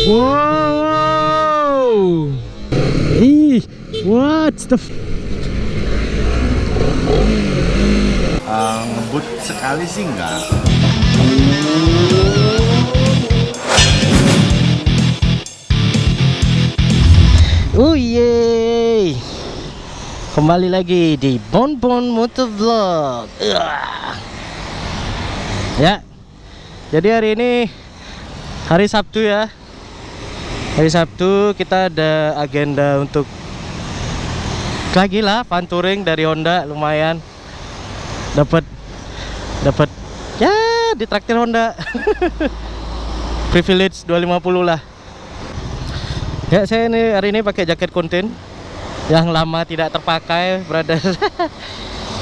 Wow. Ih, what the ngebut sekali sih enggak. Yeay. Kembali lagi di Bonbon Motovlog. Ya. Jadi hari ini hari Sabtu ya. Hari Sabtu kita ada agenda untuk lagi lah fun touring dari Honda, lumayan. Dapat ya ditraktir Honda. Privilege 250 lah. Ya, saya hari ini pakai jaket konten yang lama tidak terpakai, brother.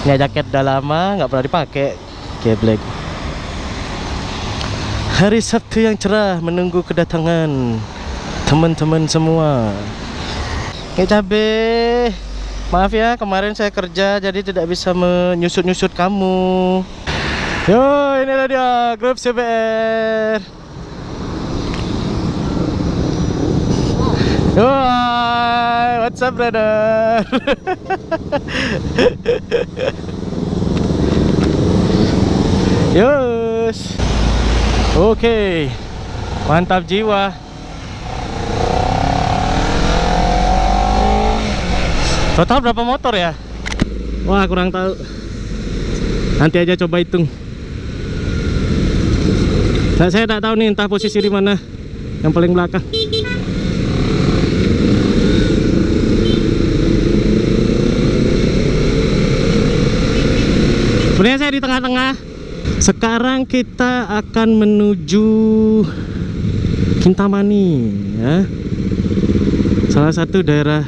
Ini jaket udah lama nggak pernah dipakai, geblek. Hari Sabtu yang cerah menunggu kedatangan teman-teman semua. Cabe, maaf ya kemarin saya kerja jadi tidak bisa menyusut-nyusut kamu. Yo, inilah dia grup CBR. Yo, what's up brother? Yos. Oke, mantap jiwa. Total berapa motor ya? Wah, kurang tahu. Nanti aja coba hitung. Nah, saya tak tahu nih entah posisi di mana. Yang paling belakang. Sebenarnya saya di tengah-tengah. Sekarang kita akan menuju Kintamani ya. Salah satu daerah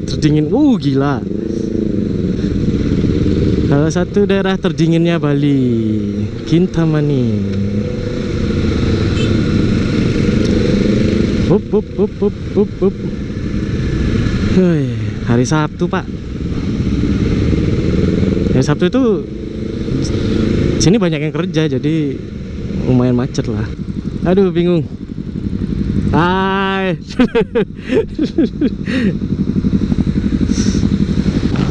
terdingin. Gila. Salah satu daerah terdinginnya Bali, Kintamani. Up. Hari Sabtu, Pak. Hari Sabtu itu sini banyak yang kerja, jadi lumayan macet lah. Aduh, bingung. Hai.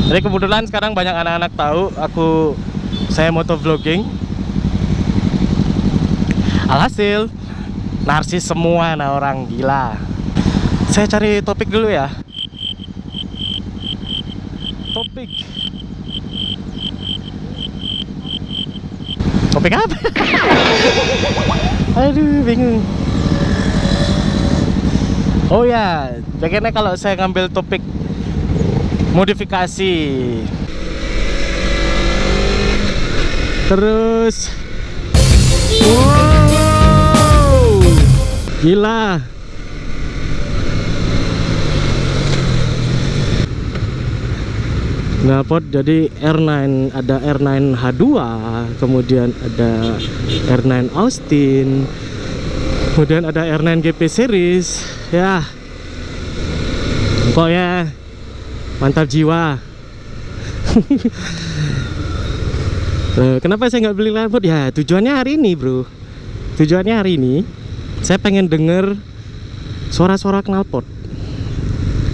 Jadi kebetulan sekarang banyak anak-anak tahu saya motovlogging. Alhasil narsis semua nah orang gila. Saya cari topik dulu ya. Topik apa? Aduh, bingung. Oh ya, bagaimana kalau saya ngambil topik modifikasi. Terus wow, gila. Knalpot jadi R9, ada R9 H2, kemudian ada R9 Austin, kemudian ada R9 GP series. Ya, pokoknya mantap jiwa. Kenapa saya nggak beli knalpot? Ya tujuannya hari ini bro. Tujuannya hari ini saya pengen denger suara-suara knalpot.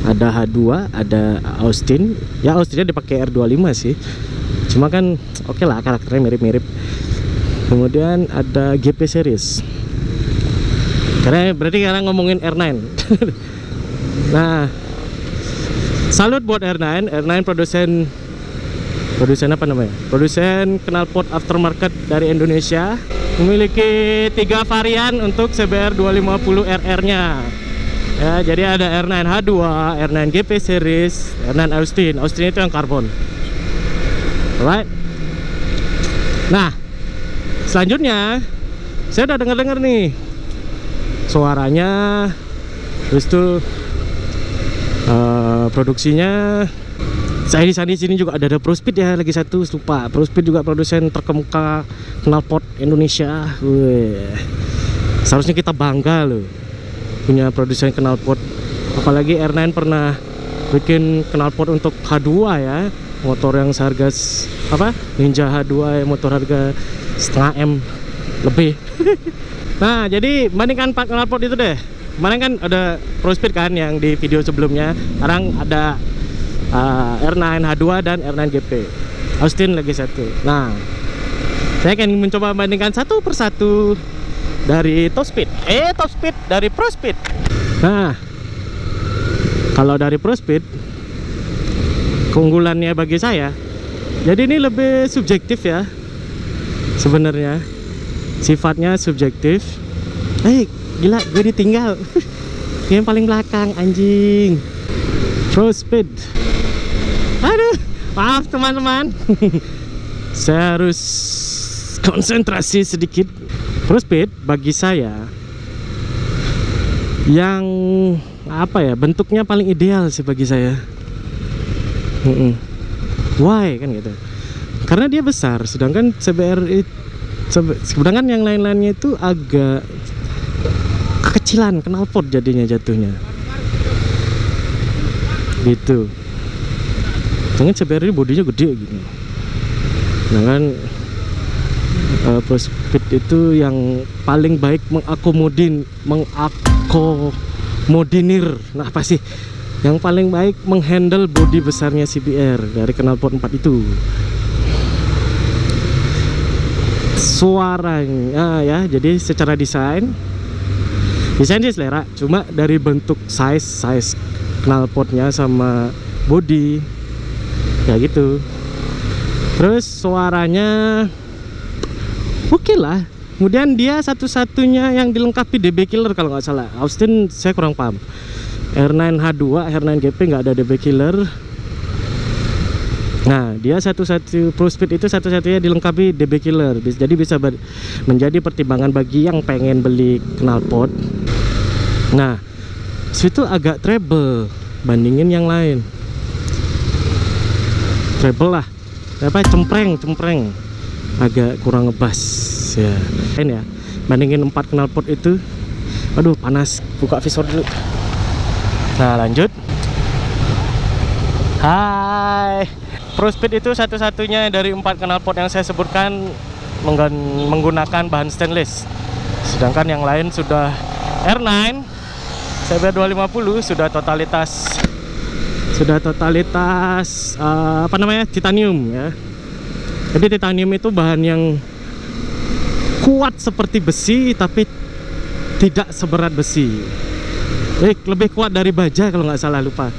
Ada H2, ada Austin. Ya Austinnya dipakai R25 sih. Cuma kan oke lah, karakternya mirip-mirip. Kemudian ada GP series. Karena berarti sekarang ngomongin R9. Nah, salut buat R9. R9 produsen apa namanya? Produsen knalpot aftermarket dari Indonesia. Memiliki 3 varian untuk CBR 250 RR-nya. Ya, jadi ada R9 H2, R9 GP series, R9 Austin. Austin itu yang karbon. Alright. Nah, selanjutnya saya udah dengar nih suaranya, terus tuh produksinya. Saya di sini juga ada ProSpeed ya, lagi satu lupa. ProSpeed juga produsen terkemuka knalpot Indonesia. Seharusnya kita bangga loh punya produsen knalpot. Apalagi R9 pernah bikin knalpot untuk H2 ya, motor yang seharga Ninja H2 ya, motor harga setengah M lebih. Nah, jadi bandingkan 4 knalpot itu deh. Kemarin kan ada Pro Speed kan yang di video sebelumnya. Sekarang ada R9 H2 dan R9 GP. Austin lagi satu. Nah, saya akan mencoba bandingkan satu persatu dari Top Speed. Top Speed dari Pro Speed. Nah, kalau dari Pro Speed, keunggulannya bagi saya, jadi ini lebih subjektif ya. Sebenarnya sifatnya subjektif. Gila, gue ditinggal. Yang paling belakang, anjing. Pro Speed. Aduh, maaf teman-teman. Saya harus konsentrasi sedikit. Pro Speed bagi saya yang apa ya, bentuknya paling ideal sih bagi saya. Why kan gitu? Karena dia besar, sedangkan sedangkan yang lain-lainnya itu agak kekecilan, knalpot jadinya jatuhnya. Gitu. Dengan CBR ini bodinya gede gitu. Sedangkan Pro Speed itu yang paling baik mengakomodinir. Nah, apa sih? Yang paling baik menghandle bodi besarnya CBR dari knalpot 4 itu. Suaranya ya, jadi secara desain sih selera, cuma dari bentuk size knalpotnya sama body ya gitu. Terus suaranya oke lah. Kemudian dia satu-satunya yang dilengkapi DB killer kalau nggak salah. Austin saya kurang paham. R9 H2, R9 GP nggak ada DB killer. Nah, dia satu-satu Pro Speed itu satu-satunya dilengkapi DB killer. Jadi bisa menjadi pertimbangan bagi yang pengen beli knalpot. Nah, itu agak treble bandingin yang lain. Treble lah. Apa cempreng. Agak kurang ngebas ya. Ini ya, bandingin 4 knalpot itu. Aduh, panas. Buka visor dulu. Nah, lanjut. Hai. Pro Speed itu satu-satunya dari 4 knalpot yang saya sebutkan menggunakan bahan stainless. Sedangkan yang lain sudah R9 CBR 250 sudah totalitas apa namanya, titanium ya. Jadi titanium itu bahan yang kuat seperti besi tapi tidak seberat besi. Lebih kuat dari baja kalau nggak salah, lupa.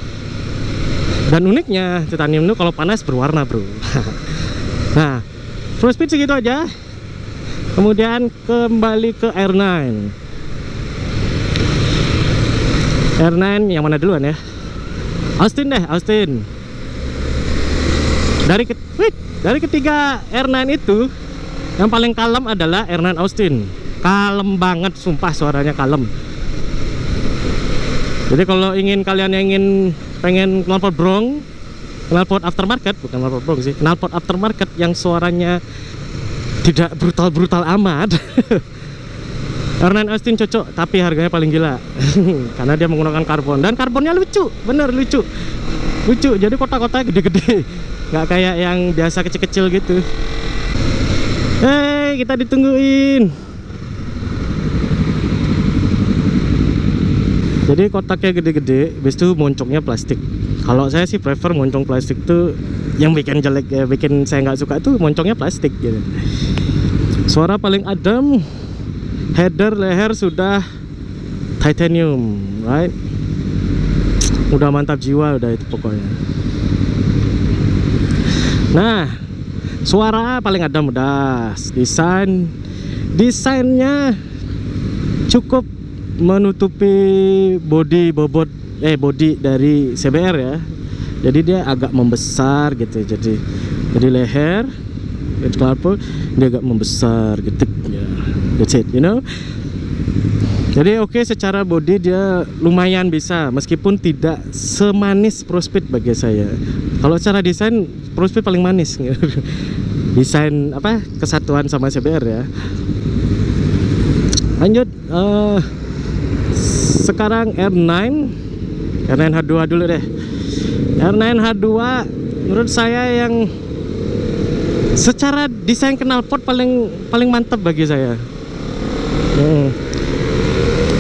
Dan uniknya titanium itu kalau panas berwarna, bro. Nah, Pro Speed segitu aja. Kemudian kembali ke R9. R9 yang mana duluan ya? Austin deh, Austin. Dari ketiga R9 itu, yang paling kalem adalah R9 Austin. Kalem banget, sumpah suaranya kalem. Jadi kalau kalian yang pengen knalpot brong, knalpot aftermarket, bukan knalpot brong sih, knalpot aftermarket yang suaranya tidak brutal-brutal amat. R9 Austin cocok, tapi harganya paling gila. Karena dia menggunakan karbon, dan karbonnya lucu, bener lucu. Jadi kotak-kotaknya gede-gede, nggak kayak yang biasa kecil-kecil gitu. Kita ditungguin. Jadi kotaknya gede-gede, habis itu moncongnya plastik. Kalau saya sih prefer moncong plastik tuh, yang bikin jelek ya, bikin saya nggak suka tuh moncongnya plastik gitu. Suara paling adem, header leher sudah titanium, right? Udah mantap jiwa udah itu pokoknya. Nah, suara paling adem udah. Desainnya cukup menutupi bodi dari CBR ya. Jadi dia agak membesar gitu. Jadi leher knalpot dia agak membesar gitu ya. That's it, you know. Jadi oke, secara bodi dia lumayan bisa, meskipun tidak semanis Pro Speed bagi saya. Kalau secara desain Pro Speed paling manis. Desain apa, kesatuan sama CBR ya. Lanjut, sekarang R9 H2 dulu deh. R9 H2 menurut saya yang secara desain knalpot paling mantap bagi saya.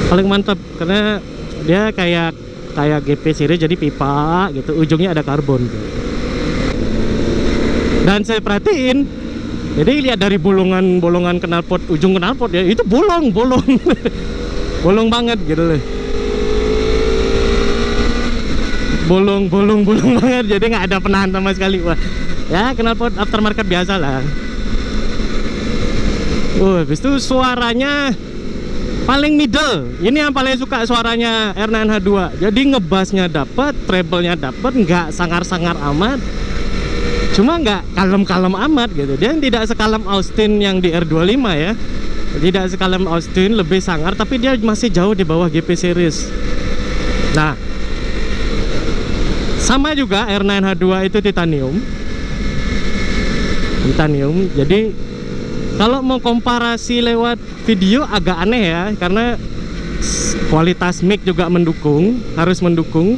Paling mantap karena dia kayak GP series, jadi pipa gitu, ujungnya ada karbon gitu. Dan saya perhatiin, jadi lihat dari bolongan knalpot, ujung knalpot ya, itu bolong bolong banget gitu loh. Bolong banget, jadi nggak ada penahan sama sekali. Wah, ya knalpot aftermarket biasa lah. Habis itu suaranya paling middle. Ini yang paling suka suaranya R9H2. Jadi ngebassnya dapet, treble-nya dapet, nggak sangar-sangar amat, cuma nggak kalem-kalem amat gitu. Dia tidak sekalem Austin yang di R25 ya, tidak sekalem Austin, lebih sangar, tapi dia masih jauh di bawah GP series. Nah, sama juga R9H2 itu titanium. Jadi kalau mau komparasi lewat video agak aneh ya, karena kualitas mic juga harus mendukung.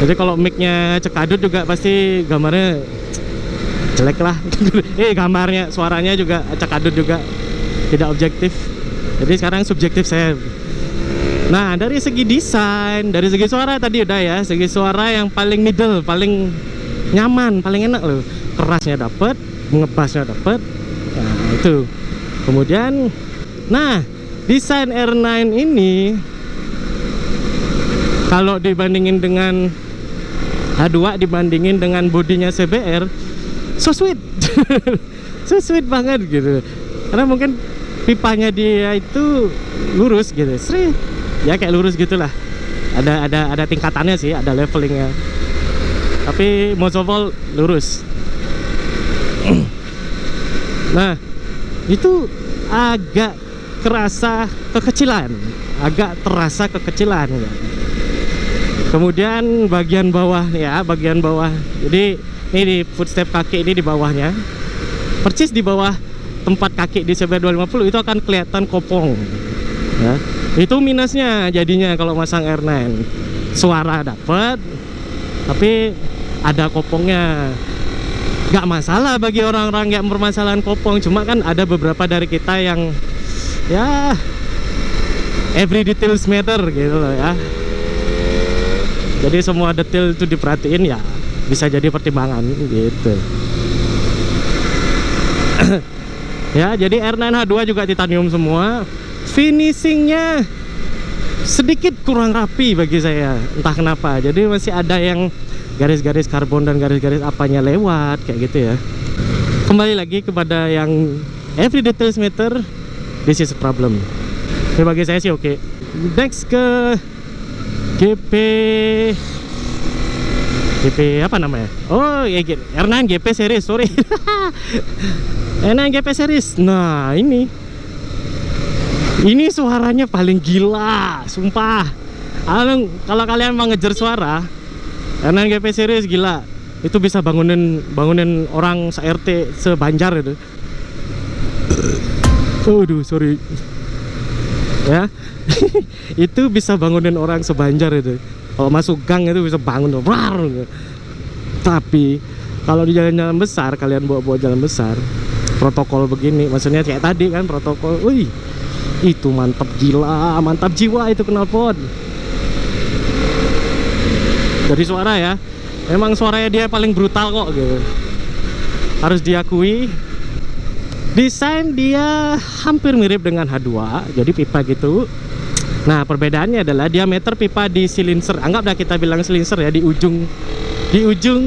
Jadi kalau micnya cekadut juga pasti gambarnya jelek lah. Gambarnya, suaranya juga cekadut juga, tidak objektif. Jadi sekarang subjektif saya. Nah, dari segi desain, dari segi suara tadi udah ya, segi suara yang paling middle, paling nyaman, paling enak loh. Kerasnya dapet, ngebassnya dapet. Nah, itu. Kemudian, nah, desain R9 ini kalau dibandingin dengan H2, dibandingin dengan bodinya CBR, so sweet. So sweet banget gitu. Karena mungkin pipanya dia itu lurus gitu. Ya kayak lurus gitulah. Ada tingkatannya sih, ada levelingnya. Tapi most of all lurus. Nah, itu agak terasa kekecilan, ya. Kemudian bagian bawah ya, jadi ini di footstep kaki ini di bawahnya, persis di bawah tempat kaki di CBR 250 itu akan kelihatan kopong ya. Itu minusnya jadinya kalau masang R9. Suara dapat, tapi ada kopongnya. Gak masalah bagi orang-orang yang bermasalahan kopong, cuma kan ada beberapa dari kita yang ya every details matter gitu loh ya. Jadi semua detail itu diperhatiin ya, bisa jadi pertimbangan gitu. Ya, jadi R9H2 juga titanium semua. Finishingnya sedikit kurang rapi bagi saya, entah kenapa. Jadi masih ada yang garis-garis karbon dan garis-garis apanya lewat kayak gitu ya. Kembali lagi kepada yang every details matter, this is a problem. Tapi bagi saya sih oke. Next ke GP apa namanya? Oh ya, R9 GP series, sorry. R9 GP series. Nah, ini suaranya paling gila, sumpah. Kalau kalian mau ngejar suara, R9 GP series gila. Itu bisa bangunin orang se-RT, sebanjar itu. Aduh, sorry. Ya. Itu bisa bangunin orang sebanjar itu. Kalau masuk gang itu bisa bangun. Tapi kalau di jalan-jalan besar, kalian bawa jalan besar, protokol begini, maksudnya kayak tadi kan protokol. Wih, itu mantap gila, mantap jiwa itu knalpot. Dari suara ya, memang suaranya dia paling brutal kok gitu, harus diakui. Desain dia hampir mirip dengan H2, jadi pipa gitu. Nah, perbedaannya adalah diameter pipa di silinser, anggaplah kita bilang silinser ya, di ujung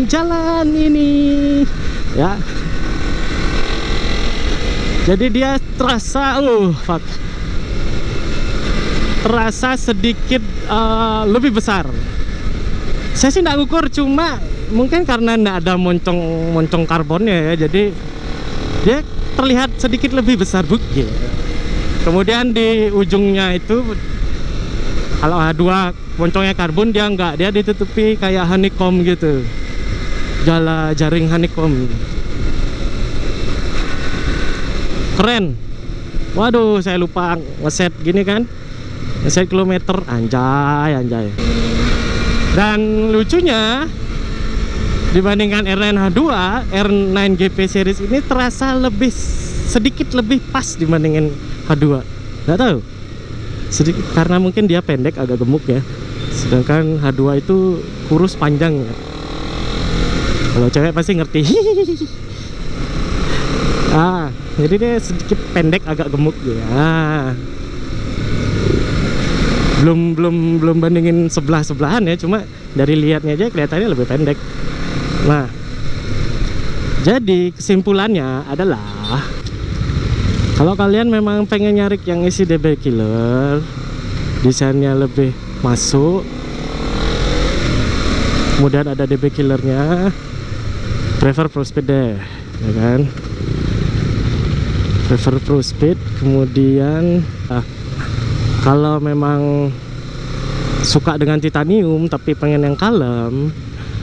jalan ini ya. Jadi dia terasa terasa sedikit lebih besar. Saya sih nggak ngukur, cuma mungkin karena nggak ada moncong karbonnya ya, jadi dia terlihat sedikit lebih besar gitu. Kemudian di ujungnya itu, kalau H2 moncongnya karbon, dia nggak, dia ditutupi kayak honeycomb gitu, jaring honeycomb. Keren. Waduh, saya lupa ngeset gini kan, ngeset kilometer, anjay. Dan lucunya, dibandingkan R9H2, R9 GP series ini terasa sedikit lebih pas dibandingin H2? Nggak tahu. Sedikit karena mungkin dia pendek agak gemuk ya. Sedangkan H2 itu kurus panjang ya. Kalau cewek pasti ngerti. Jadi dia sedikit pendek agak gemuk ya. Belum bandingin sebelahan ya, cuma dari lihatnya aja kelihatannya lebih pendek. Nah, jadi kesimpulannya adalah kalau kalian memang pengen nyari yang isi DB killer, desainnya lebih masuk, kemudian ada DB killernya, prefer Pro Speed deh, ya kan? Prefer Pro Speed. Kemudian kalau memang suka dengan titanium tapi pengen yang kalem,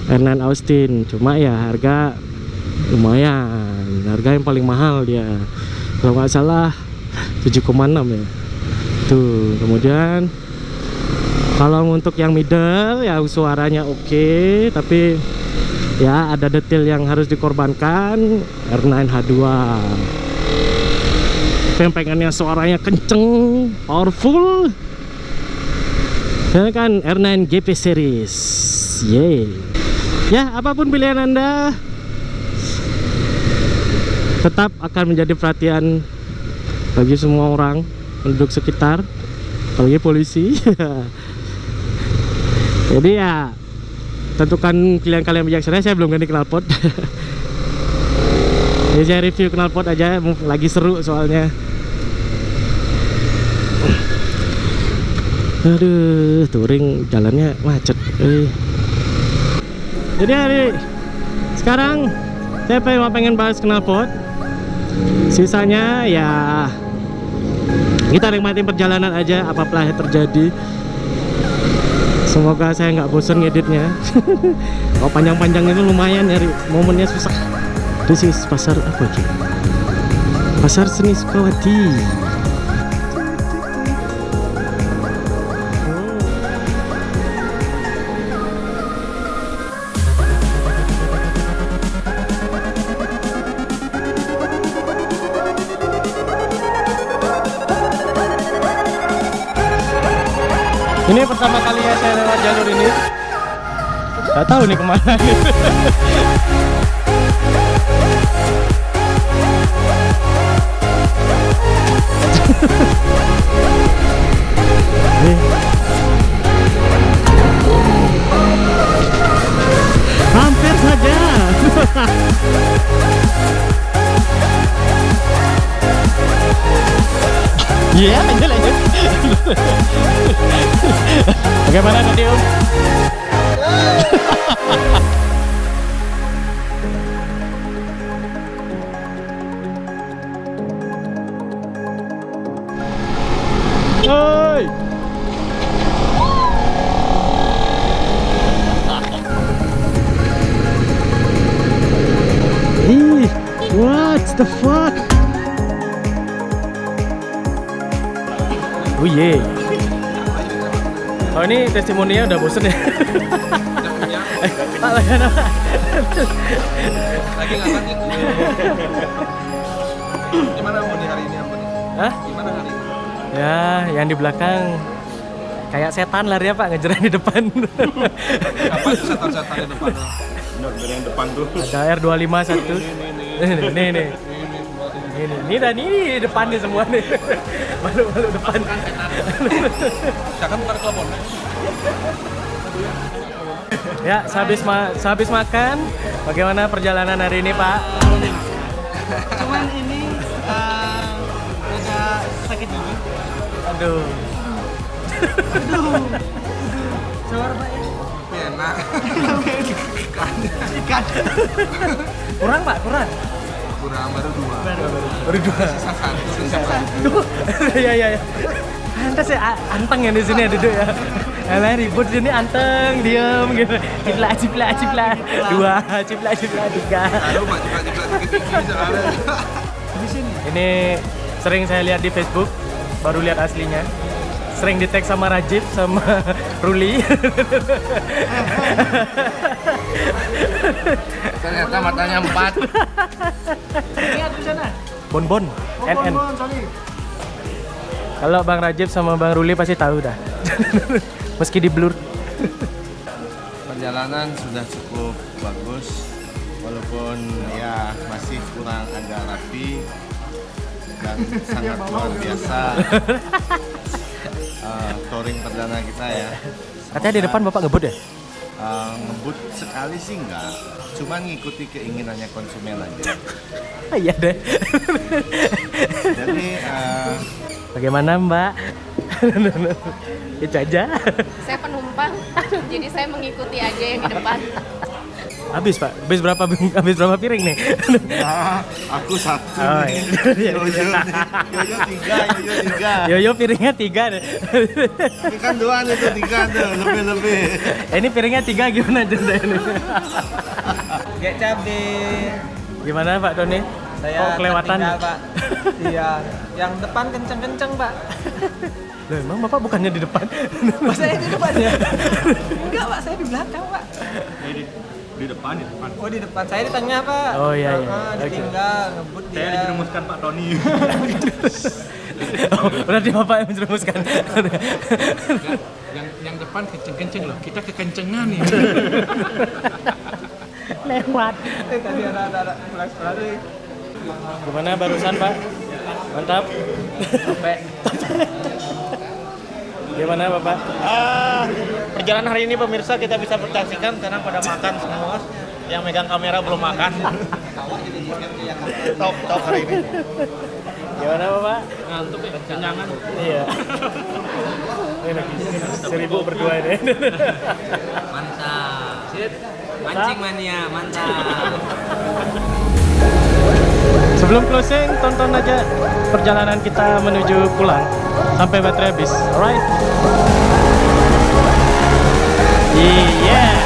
R9 Austin. Cuma ya harga lumayan, harga yang paling mahal dia, kalau nggak salah 7,6 ya tuh. Kemudian kalau untuk yang middle ya suaranya oke, tapi ya ada detail yang harus dikorbankan, R9 H2. Yang pengennya suaranya kenceng, powerful, ya kan, R9 GP series. Yeay. Ya, apapun pilihan Anda, tetap akan menjadi perhatian bagi semua orang penduduk sekitar, apalagi polisi. Jadi ya, tentukan pilihan kalian bijaksana. Saya belum ganti knalpot. Jadi saya review knalpot aja, lagi seru soalnya. Aduh, touring jalannya macet. Jadi sekarang saya pengen bahas knalpot. Sisanya ya kita nikmatin perjalanan aja, apapun yang terjadi. Semoga saya nggak bosan ngeditnya. Kalau panjang-panjang itu lumayan, nyari momennya susah. This is pasar apa sih? Pasar Seni Sukawati. Ini pertama kalinya saya lewat jalur ini. Gak tahu nih kemana nih. Hampir saja. Iya, lanjut. Bagaimana tadi Om? Oi. What the fuck? Oh yeah. Oh ini testimoninya udah bosen ya? Lagi nggak sakit. Gimana mau di hari ini apa nih? Hah? Gimana hari ini? Ya, yang di belakang kayak setan lari ya Pak, ngejar di depan. Apa itu setan-setan di depan? Bener yang depan tuh. Ada R25 satu. Nih. Ini dan ini depannya semua nih. Malu-malu depan. Jangan bukan kelopon. Ya, sehabis makan, bagaimana perjalanan hari ini Pak? Cuman ini agak sakit gigi. Aduh. Sabar Pak ya. Enak. Ikan. Kurang Pak, kurang. Kurang baru 2. Baru 2. Sisa 1. Iya. Pantes ya anteng ya di sini ya duduk ya. Yang lain ribut sini anteng, diem gitu. Ciplak. 2, ciplak 3. Aduh, Pak, sakit gigi soalnya. Di sini. Ini sering saya lihat di Facebook, baru lihat aslinya. Sering di tag sama Rajib sama Ruli. Ternyata matanya 4. Lihat di sana. Bonbon, NN. Bon, sorry. Kalau Bang Rajib sama Bang Ruli pasti tahu dah. Meski di blur. Perjalanan sudah cukup bagus, walaupun ya masih kurang agak rapi dan sangat luar biasa. Touring perdana kita ya. Katanya di depan Bapak ngebut ya? Ngebut sekali sih enggak, cuman ngikuti keinginannya konsumen aja. Iya deh. Jadi Bagaimana Mbak? Itu aja. Saya penumpang, jadi saya mengikuti aja yang di depan. Habis Pak, habis berapa piring nih? ya, aku satu. Oh, nih. iya. Yoyo tiga. Yoyo piringnya 3 deh. Ini kan 2 itu 3 tuh, lebih. Ini piringnya 3 gimana cerita ini? Gak cabe. Gimana Pak Doni? Saya Kok kelewatan? tertinggal, Pak. Iya, yang depan kenceng-kenceng, Pak. Loh, emang Bapak bukannya di depan? Mas saya di depan ya? Enggak, Pak, saya di belakang, Pak. Di depan. Oh, di depan. Saya di tengah, Pak. Oh, iya. Ditinggal, ngebut dia. Saya dijerumuskan Pak Tony. Oh, berarti Bapak yang menjerumuskan. yang depan kenceng-kenceng loh. Kita kekencengan nih. Lewat. Tadi ada pulang-pulang nih. Gimana barusan Pak? Mantap. Sampai. Gimana Bapak? Perjalanan hari ini pemirsa kita bisa saksikan sekarang pada makan semua. Yang megang kamera belum makan. Top hari ini. Gimana Bapak? Ngantuk ya, kenyangan. Iya. Ini lagi 1000 berdua ini. Mantap. Mancing mania, mantap. Sebelum closing, tonton aja perjalanan kita menuju pulang sampai baterai habis. Alright? Yeah.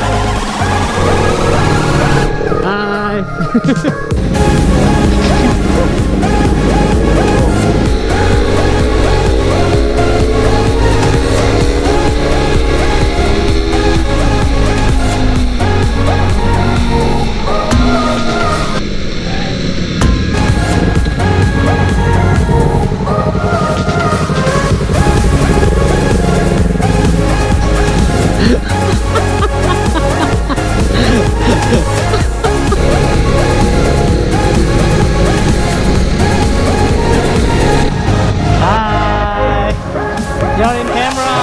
Bye. Hi. You're in camera.